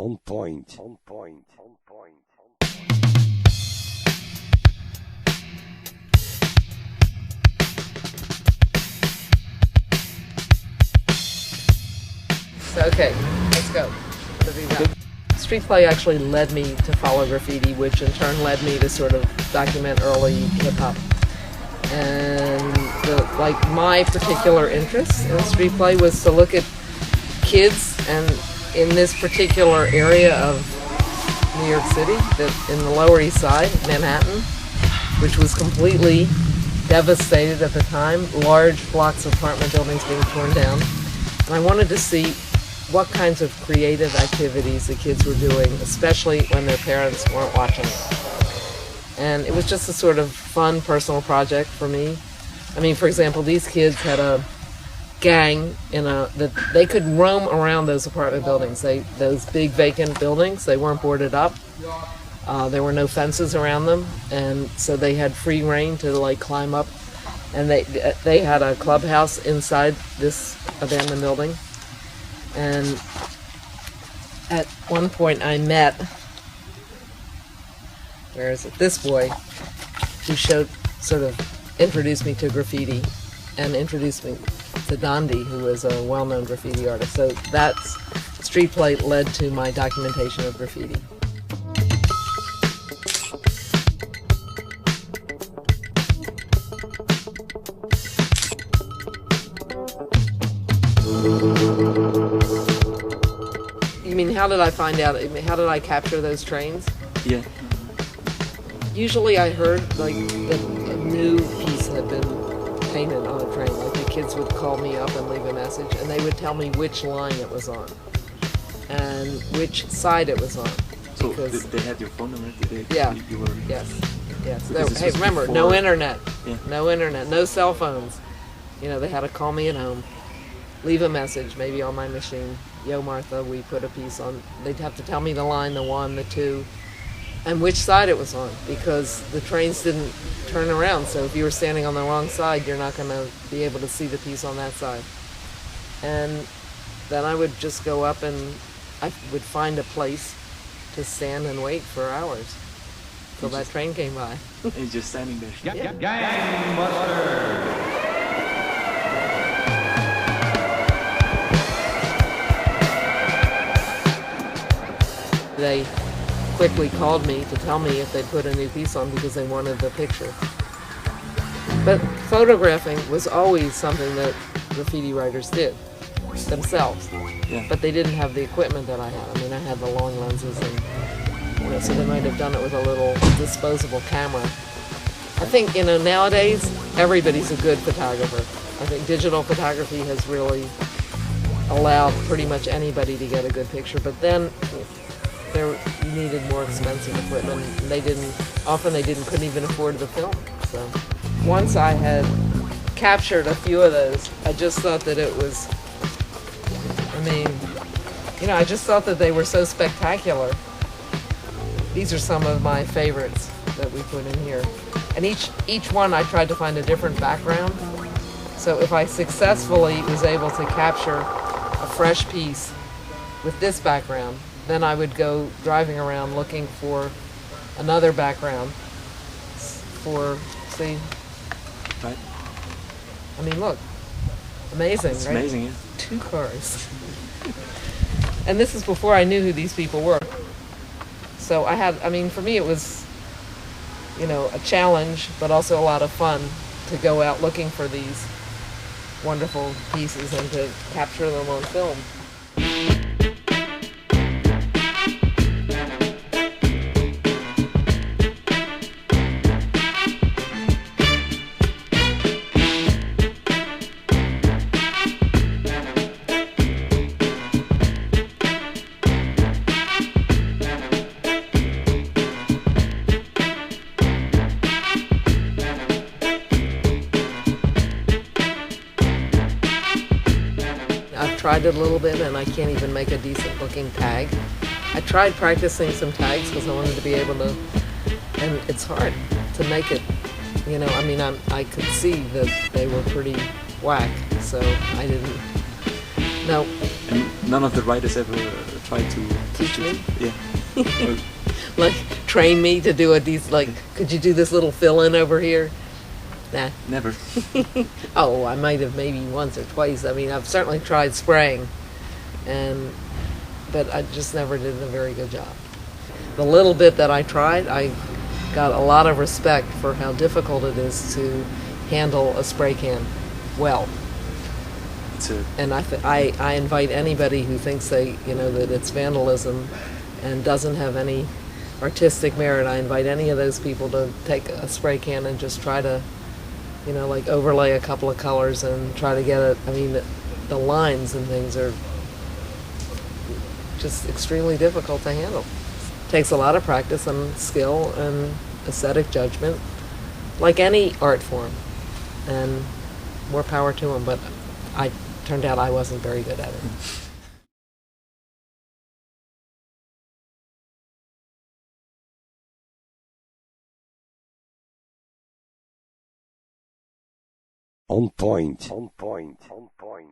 On point. On point. On point. So, okay, let's go. What have you got? Street play actually led me to follow graffiti, which in turn led me to sort of document early hip-hop. And my particular interest in street play was to look at kids, and in this particular area of New York City, in the Lower East Side, Manhattan, which was completely devastated at the time, large blocks of apartment buildings being torn down. And I wanted to see what kinds of creative activities the kids were doing, especially when their parents weren't watching. And it was just a sort of fun personal project for me. I mean, for example, these kids had a gang that they could roam around those apartment buildings. Those big vacant buildings, they weren't boarded up. There were no fences around them, and so they had free reign to climb up. And they had a clubhouse inside this abandoned building. And at one point I met, this boy who introduced me to graffiti and introduced me to Dondi, who was a well-known graffiti artist. So that's street play led to my documentation of graffiti. You mean, how did I find out? How did I capture those trains? Yeah. Usually I heard that a new piece had been painted on a train. Like the kids would call me up and leave a message, and they would tell me which line it was on and which side it was on. So they had your phone number? Yeah. Yes. Hey, remember, no internet. Yeah. No internet. No cell phones. They had to call me at home, leave a message, maybe on my machine. Yo, Martha, we put a piece on. They'd have to tell me the line, the 1, the 2, and which side it was on, because the trains didn't turn around. So if you were standing on the wrong side, you're not going to be able to see the piece on that side. And then I would just go up and I would find a place to stand and wait for hours till that train came by. He's just standing there. Yeah. Gangbuster! They quickly called me to tell me if they'd put a new piece on because they wanted the picture. But photographing was always something that graffiti writers did themselves. Yeah. But they didn't have the equipment that I had. I mean, I had the long lenses, and so they might have done it with a little disposable camera. I think, nowadays, everybody's a good photographer. I think digital photography has really allowed pretty much anybody to get a good picture. But then you needed more expensive equipment. They couldn't even afford the film. So once I had captured a few of those, I just thought that it was, I just thought that they were so spectacular. These are some of my favorites that we put in here. And each one I tried to find a different background. So if I successfully was able to capture a fresh piece with this background, then I would go driving around looking for another background see? Right. Look. Amazing, It's right? amazing, yeah. 2 cars. And this is before I knew who these people were. So for me it was, a challenge, but also a lot of fun to go out looking for these wonderful pieces and to capture them on film. Tried it a little bit, and I can't even make a decent looking tag. I tried practicing some tags because I wanted to be able to, and it's hard to make it, I could see that they were pretty whack, so I didn't, no. And none of the writers ever try to Teach me? Yeah. Like, train me to do like, could you do this little fill-in over here? Nah. Never. Oh, I might have maybe once or twice. I mean, I've certainly tried spraying, but I just never did a very good job. The little bit that I tried, I got a lot of respect for how difficult it is to handle a spray can well. And I invite anybody who thinks that it's vandalism and doesn't have any artistic merit. I invite any of those people to take a spray can and just try to, like overlay a couple of colors and try to get it. I mean, the lines and things are just extremely difficult to handle. Takes a lot of practice and skill and aesthetic judgment, like any art form, and more power to them. But turned out I wasn't very good at it. On point. On point. On point.